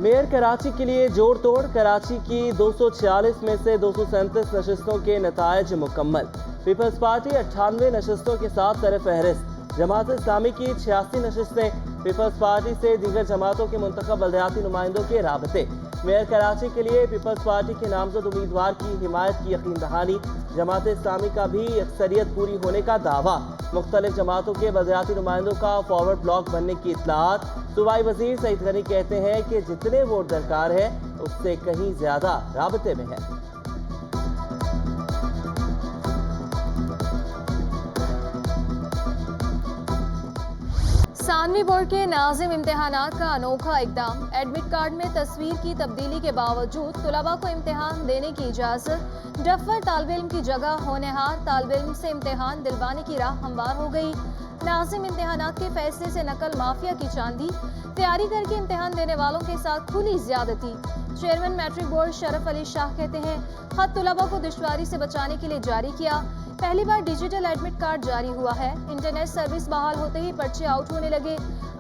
Mayor Karachi के लिए जोड़ तोड़। कराची की 246 में से 237 नशस्तों के नतायज मुकम्मल। पीपल्स पार्टी 98 नशस्तों के साथ सर फहरिस्त। जमात इस्लामी की 86 नशस्तें। पीपल्स पार्टी से दीगर जमातों के मुंतखब बलदियाती नुमाइंदों के राबते। मेयर कराची के लिए पीपल्स पार्टी के नामजद उम्मीदवार की हिमायत की यकीन दहानी। जमात इस्लामी का भी अक्सरियत पूरी होने का दावा। मुख्तलिफ जमातों के बलदियाती नुमाइंदों का फॉरवर्ड ब्लॉक बनने की इत्तलात। सूबाई वजीर सईद गनी कहते हैं कि जितने वोट दरकार है उससे कहीं ज्यादा राबते में है। सानवी बोर्ड के नाज़िम इम्तिहानात का अनोखा इकदाम। एडमिट कार्ड में तस्वीर की तब्दीली के बावजूद तुलबा को इम्तिहान देने की इजाज़त। डफर तालिब इल्म की जगह होनहार तालिब इल्म से इम्तिहान दिलवाने की राह हमवार हो गई। नाज़िम इम्तिहानात के फैसले से नकल माफिया की चांदी। तैयारी करके इम्तिहान देने वालों के साथ खुली ज्यादती। Chairman matric board Sharaf Ali Shah कहते हैं खत तुलबा को दुश्वारी से बचाने के लिए जारी किया। पहली बार डिजिटल एडमिट कार्ड जारी हुआ है। इंटरनेट सर्विस बहाल होते ही पर्चे आउट होने लगे।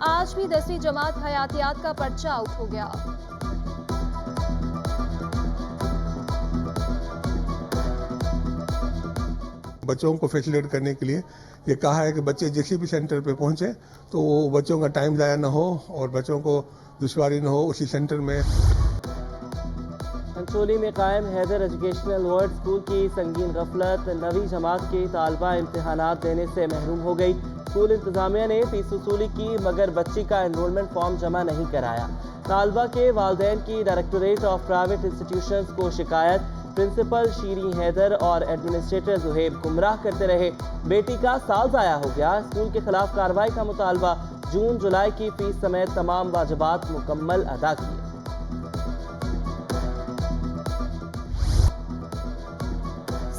आज भी 10वीं जमात हयातियात का पर्चा आउट हो गया। बच्चों को फैसिलिटेट करने के लिए ये कहा है कि बच्चे जिस भी सेंटर पे पहुंचे तो बच्चों का टाइम ज़ाया ना हो और बच्चों को दुश्वारी ना हो उसी सेंटर में। मंचोली में कायम हैदर एजुकेशनल वर्ल्ड स्कूल की संगीन गफलत। 9वीं जमात की तालबा इम्तिहानात देने से महरूम हो गई। स्कूल इंतजामिया ने फीस वसूली की मगर बच्ची का एनरोलमेंट फॉर्म जमा नहीं कराया। तालबा के वालदैन की डायरेक्टोरेट ऑफ प्राइवेट इंस्टीट्यूशंस को शिकायत। प्रिंसिपल शीरी हैदर और एडमिनिस्ट्रेटर जुहेब गुमराह करते रहे। बेटी का साल ज़ाया हो गया। स्कूल के खिलाफ कार्रवाई का मुतालबा। जून जुलाई की फीस समेत तमाम वाजिबात मुकम्मल अदा किए।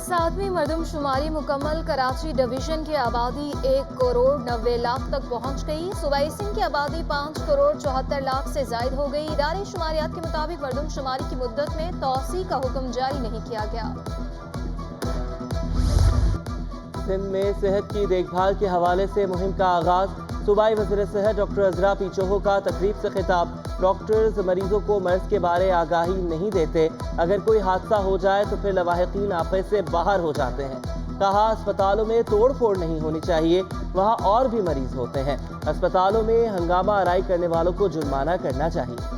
7वीं मरदमशुमारी मुकम्मल। कराची डिवीजन की आबादी 1 करोड़ 90 लाख तक पहुंच गई। सूबाई सिंध की आबादी 5 करोड़ 74 लाख से जायद हो गई। इदारी शुमारियात के मुताबिक मरदमशुमारी की मुद्दत में तौसी का हुक्म जारी नहीं किया गया। सिंध में सेहत की देखभाल के हवाले से मुहिम का आगाज। सूबाई वज़ीर सेहत डॉक्टर अजरा पीचोहो का तकरीब से खिताब। डॉक्टर्स मरीजों को मर्ज के बारे आगाही नहीं देते। अगर कोई हादसा हो जाए तो फिर लवाहिकीन आपे से बाहर हो जाते हैं। कहा अस्पतालों में तोड़ फोड़ नहीं होनी चाहिए, वहाँ और भी मरीज होते हैं। अस्पतालों में हंगामा आराई करने वालों को जुर्माना करना चाहिए।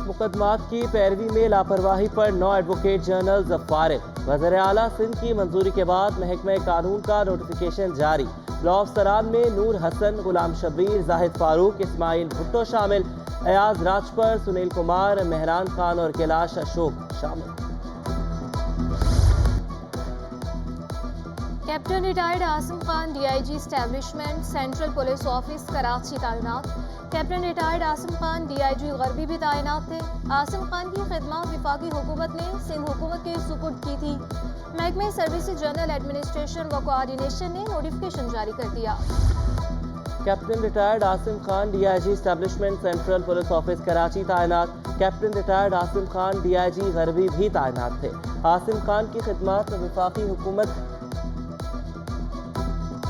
मुकदमात की पैरवी में लापरवाही पर 9 एडवोकेट जनरल्स फारिग। वज़ीर आला सिंध की मंजूरी के बाद महकमा कानून का नोटिफिकेशन जारी। लॉ अफसरान में नूर हसन, गुलाम शबीर, जाहिद फारूक, इस्माइल भुट्टो शामिल। अयाज राजपर, सुनील कुमार, मेहरान खान और कैलाश अशोक शामिल। Captain retired Asim Khan DIG establishment central police office Karachi तैनात। Captain retired Asim Khan DIG गरबी भी तैनात थे। आसिम खान की खिदमत वफाकी हुकूमत ने सिंध हुकूमत के सुपुर्द की थी। महकमे सर्विसेज जनरल एडमिनिस्ट्रेशन व कोऑर्डिनेशन ने नोटिफिकेशन जारी कर दिया। Captain retired Asim Khan DIG establishment central police office Karachi तैनात। Captain retired Asim Khan DIG गरबी भी तैनात थे। आसिम खान की खिदमत वफाकी हुकूमत।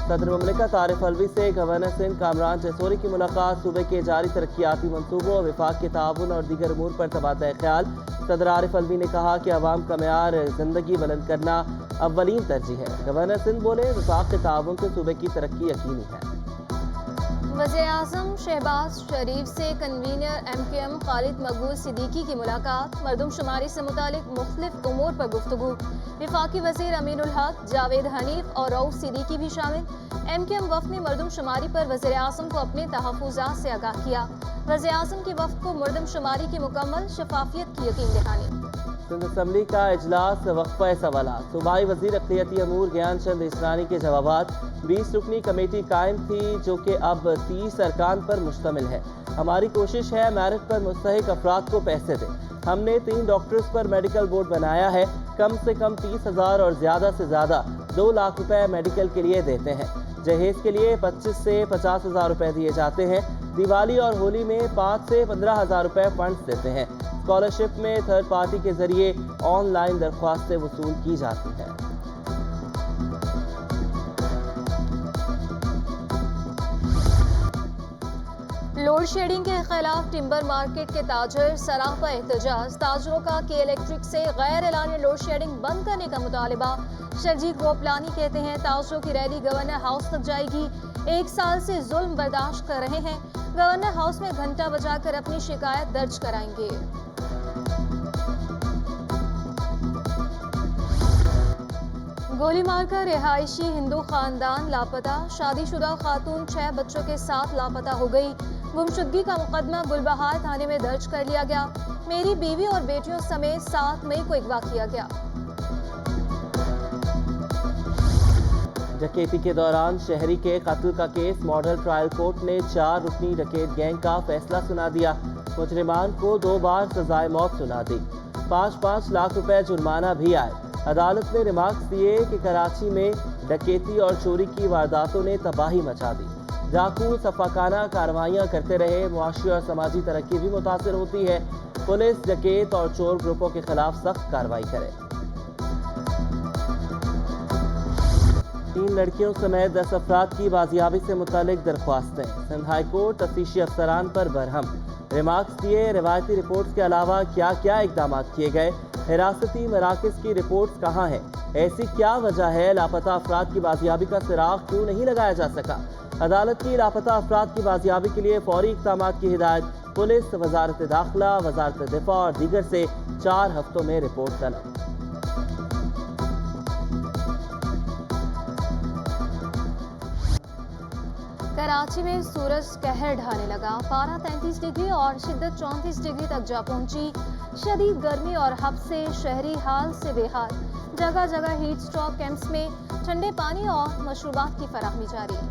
सदर ममलिकत आरिफ अलवी से गवर्नर सिंध कामरान जसोरी की मुलाकात। सूबे के जारी तरक्याती मंसूबों, विफाक के ताउन और दीगर अमूर पर तबादला ख्याल। सदर आरिफ अलवी ने कहा कि अवाम का मेयार जिंदगी बुलंद करना अव्वलीन तरजीह है। गवर्नर सिंध बोले विफाक के ताउन से सूबे की तरक्की यकीनी है। वज़ीर आज़म शहबाज शरीफ से कन्वीनर MKM खालिद मकबूल सिद्दीकी की मुलाकात। मरदमशुमारी से मुतालिक मुख्तलिफ उमूर पर गुफ्तगू। विफाकी वज़ीर अमीनुल हक, जावेद हनीफ और रऊफ सिद्दीकी भी शामिल। MKM वफ़द ने मरदमशुमारी पर वज़ीर आज़म को अपने तहफ़्फ़ुज़ात से आगाह किया। वज़ीर आज़म की वफ़द को मरदमशुमारी की मुकम्मल शफाफियत की यकीन दहानी। सिंध असम्बली का इजलास वक्फ़ा सवालात। सूबाई वज़ीर अक़लियती अमूर ज्ञान चंद इसरानी के जवाबात। 20 रुकनी कमेटी कायम थी जो कि अब 30 अरकान पर मुश्तमिल है। हमारी कोशिश है मेरिट पर मुस्तहिक अफराद को पैसे दें। हमने 3 डॉक्टर्स पर मेडिकल बोर्ड बनाया है। कम से कम 30,000 और ज़्यादा से ज़्यादा 2 लाख रुपए मेडिकल के लिए देते हैं। जहेज़ के लिए 25 से 50,000 रुपए दिए जाते हैं। दिवाली और होली में 5 से 15,000 रुपए फंड्स देते हैं। स्कॉलरशिप में थर्ड पार्टी के जरिए ऑनलाइन दरख्वास्तें वसूल की जाती हैं। لوڈ شیڈنگ کے خلاف ٹمبر مارکیٹ کے تاجر سراپا احتجاج، تاجروں کا کے الیکٹرک سے غیر اعلانیہ لوڈ شیڈنگ بند کرنے کا مطالبہ۔ شرجیت گوپلانی کہتے ہیں تاجروں کی ریلی گورنر ہاؤس تک جائے گی، 1 سال سے ظلم برداشت کر رہے ہیں، گورنر ہاؤس میں گھنٹہ بجا کر اپنی شکایت درج کرائیں گے۔ گولی مار کر رہائشی ہندو خاندان لاپتہ، شادی شدہ خاتون 6 بچوں کے ساتھ لاپتہ ہو گئی۔ گمشدگی کا مقدمہ گلبہار تھانے میں درج کر لیا گیا۔ میری بیوی اور بیٹیوں سمیت 7 مئی کو اغوا کیا گیا۔ ڈکیتی کے دوران شہری کے قتل کا کیس، ماڈل ٹرائل کورٹ نے 4 رکنی ڈکیت گینگ کا فیصلہ سنا دیا۔ مجرمان کو 2 بار سزائے موت سنا دی، 5-5 لاکھ روپے جرمانہ بھی آئے۔ عدالت نے ریمارکس دیے کہ کراچی میں ڈکیتی اور چوری کی وارداتوں نے تباہی مچا دی، ڈاکو صفاقانہ کارروائیاں کرتے رہے، معاشی اور سماجی ترقی بھی متاثر ہوتی ہے۔ پولیس ڈکیت اور چور گروپوں کے خلاف سخت کارروائی کرے۔ 3 لڑکیوں سمیت 10 افراد کی بازیابی سے متعلق درخواستیں، سندھ ہائی کورٹ تفتیشی افسران پر برہم۔ ریمارکس دیے، روایتی رپورٹس کے علاوہ کیا کیا اقدامات کیے گئے، حراستی مراکز کی رپورٹس کہاں ہیں، ایسی کیا وجہ ہے لاپتہ افراد کی بازیابی کا سراغ کیوں نہیں لگایا جا سکا۔ عدالت کی لاپتہ افراد کی بازیابی کے لیے فوری اقدامات کی ہدایت، پولیس، وزارت داخلہ، وزارت دفاع اور دیگر سے 4 ہفتوں میں رپورٹ طلب۔ کراچی میں سورج قہر ڈھانے لگا، پارہ 33 ڈگری اور شدت 34 ڈگری تک جا پہنچی۔ شدید گرمی اور ہب سے شہری حال سے بے حال، جگہ جگہ ہیٹ اسٹروک کیمپس میں ٹھنڈے پانی اور مشروبات کی فراہمی جاری۔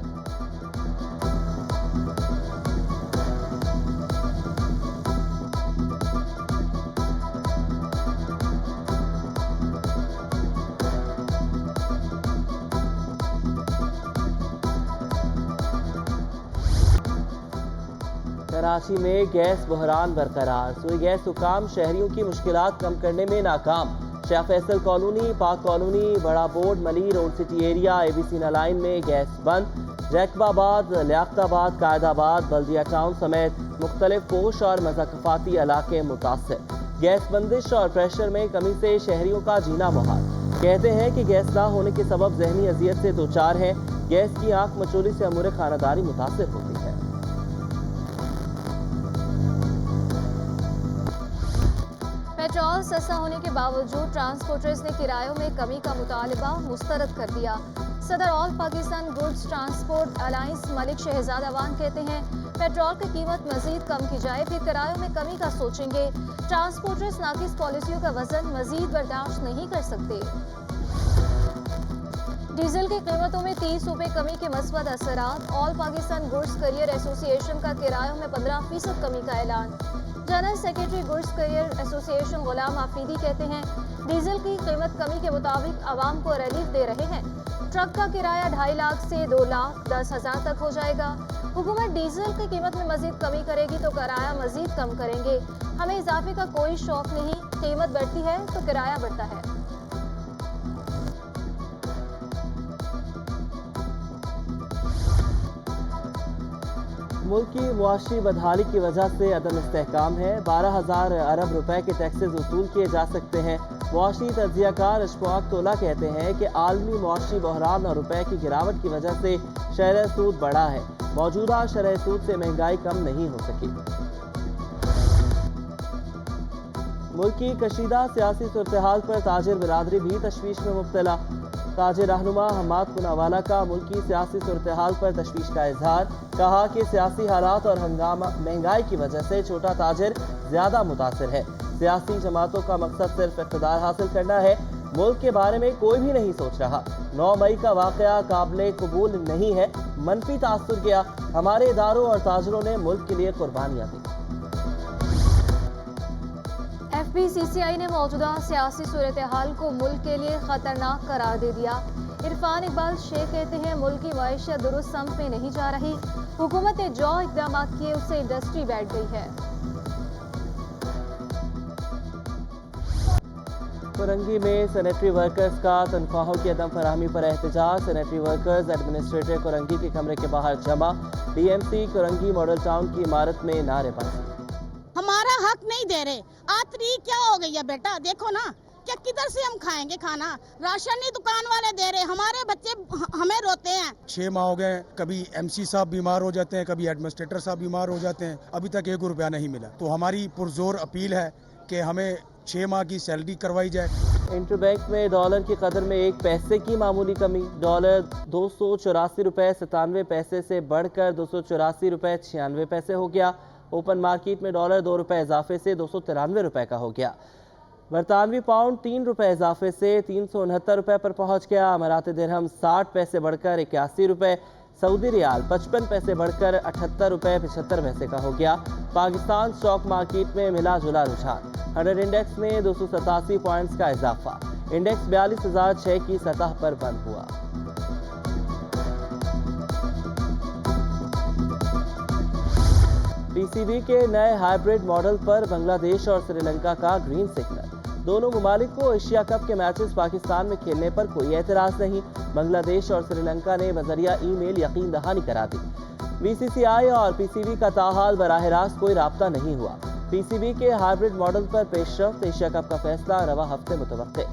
کراچی میں گیس بحران برقرار، سوئی گیس حکام شہریوں کی مشکلات کم کرنے میں ناکام۔ شاہ فیصل کالونی، پاک کالونی، بڑا بورڈ، ملی روڈ سٹی ایریا، ABC سینا لائن میں گیس بند۔ جیکب آباد، لیاقت آباد، قائد آباد، بلدیہ ٹاؤن سمیت مختلف پوش اور مضافاتی علاقے متاثر۔ گیس بندش اور پریشر میں کمی سے شہریوں کا جینا محال۔ کہتے ہیں کہ گیس نہ ہونے کے سبب ذہنی اذیت سے دوچار ہیں۔ گیس کی آنکھ مچولی سے امور خانہ داری متاثر ہوتی ہے۔ پیٹرول سستا ہونے کے باوجود ٹرانسپورٹرز نے کرایوں میں کمی کا مطالبہ مسترد کر دیا۔ صدر آل پاکستان گڈز ٹرانسپورٹ الائنس ملک شہزاد اوان کہتے ہیں پیٹرول کی قیمت مزید کم کی جائے، پھر کرایوں میں کمی کا سوچیں گے۔ ٹرانسپورٹرز ناقص پالیسیوں کا وزن مزید برداشت نہیں کر سکتے۔ ڈیزل کی قیمتوں میں 30 روپے کمی کے مثبت اثرات، آل پاکستان گڈز کیریئر ایسوسی ایشن کا کرایوں میں 15% کمی کا اعلان۔ جنرل سیکرٹری گڈز کیریئر ایسوسی ایشن غلام آفریدی کہتے ہیں ڈیزل کی قیمت کمی کے مطابق عوام کو ریلیف دے رہے ہیں۔ ٹرک کا کرایہ 2.5 لاکھ سے 2,10,000 تک ہو جائے گا۔ حکومت ڈیزل کی قیمت میں مزید کمی کرے گی تو کرایہ مزید کم کریں گے۔ ہمیں اضافے کا کوئی شوق نہیں، قیمت بڑھتی ہے تو کرایہ بڑھتا ہے۔ ملک کی معاشی بدحالی کی وجہ سے عدم استحکام ہے، 12,000 ارب روپے کے ٹیکسز وصول کیے جا سکتے ہیں۔ معاشی تجزیہ کار اشفاق تولا کہتے ہیں کہ عالمی معاشی بحران اور روپے کی گراوٹ کی وجہ سے شرح سود بڑھا ہے، موجودہ شرح سود سے مہنگائی کم نہیں ہو سکی۔ ملک کی کشیدہ سیاسی صورتحال پر تاجر برادری بھی تشویش میں مبتلا۔ تاجر رہنما حماد پوناوالا کا ملکی سیاسی صورتحال پر تشویش کا اظہار، کہا کہ سیاسی حالات اور مہنگائی کی وجہ سے چھوٹا تاجر زیادہ متاثر ہے۔ سیاسی جماعتوں کا مقصد صرف اقتدار حاصل کرنا ہے، ملک کے بارے میں کوئی بھی نہیں سوچ رہا۔ 9 مئی کا واقعہ قابل قبول نہیں ہے، منفی تاثر کیا، ہمارے اداروں اور تاجروں نے ملک کے لیے قربانیاں دی۔ FPCCI نے موجودہ سیاسی صورتحال کو ملک کے لیے خطرناک قرار دے دیا۔ عرفان اقبال شیخ کہتے ہیں ملک کی معیشت درست سمت میں نہیں جا رہی، حکومت نے جو اقدامات کیے اس سے انڈسٹری بیٹھ گئی ہے۔ कोरंगी में सैनिटरी वर्कर्स का तनख्वाहों की अदम फराहमी पर एहतजाज। सैनिटरी वर्कर्स एडमिनिस्ट्रेटर कोरंगी के कमरे के बाहर जमा। डीएमसी कोरंगी मॉडल टाउन की इमारत में नारेबाजी। हमारा हक नहीं दे रहे। आतरी क्या हो गई है बेटा, देखो ना, क्या किधर से हम खाएंगे खाना? राशन नहीं दुकान वाले दे रहे, हमारे बच्चे हमें रोते हैं। 6 माह हो गए, कभी एमसी साहब बीमार हो जाते हैं, कभी एडमिनिस्ट्रेटर साहब बीमार हो जाते हैं, अभी तक 1 रुपया नहीं मिला। तो हमारी पुरजोर अपील है कि हमें 6 माह की सैलरी करवाई जाए। इंटरबैंक में डॉलर की कदर में 1 पैसे की मामूली कमी। डॉलर 284 रुपए 97 पैसे से बढ़कर 284 रुपए 96 पैसे हो गया। ओपन मार्केट में डॉलर 2 रुपए इजाफे से 293 रुपए का हो गया। बरतानवी पाउंड 3 रुपए इजाफे से 369 रुपए पर पहुंच गया। अमाराती दिरहम 60 पैसे बढ़कर 81 रुपए। सऊदी रियाल 55 पैसे बढ़कर 78 रुपए 75 पैसे का हो गया। पाकिस्तान स्टॉक मार्केट में मिला जुला रुझान। 100 इंडेक्स में 287 पॉइंट्स का इजाफा। इंडेक्स 42,006 की सतह पर बंद हुआ। पीसीबी के नए हाइब्रिड मॉडल पर बांग्लादेश और श्रीलंका का ग्रीन सिग्नल। दोनों ममालिक को एशिया कप के मैचेस पाकिस्तान में खेलने पर कोई एतराज नहीं। बांग्लादेश और श्रीलंका ने बजरिया ईमेल यकीन दहानी करा दी। बीसीसीआई और पीसीबी का ताहाल बराह रास्त कोई राब्ता नहीं हुआ। पीसीबी के हाइब्रिड मॉडल पर पेशरफ्त, एशिया कप का फैसला रवा हफ्ते मुतवक्के।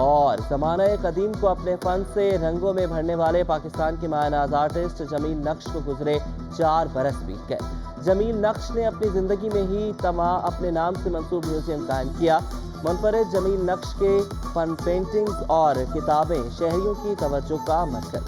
और ज़माने कदीम को अपने फन से रंगों में भरने वाले पाकिस्तान के मायनाज आर्टिस्ट जमील नक्श को गुजरे 4 बरस बीत गए। जमील नक्श ने अपनी ज़िंदगी में ही अपने नाम से मंसूब म्यूजियम कायम किया। मुनफरिद जमील नक्श के फन पेंटिंग्स और किताबें शहरियों की तवज्जो का मरकज़।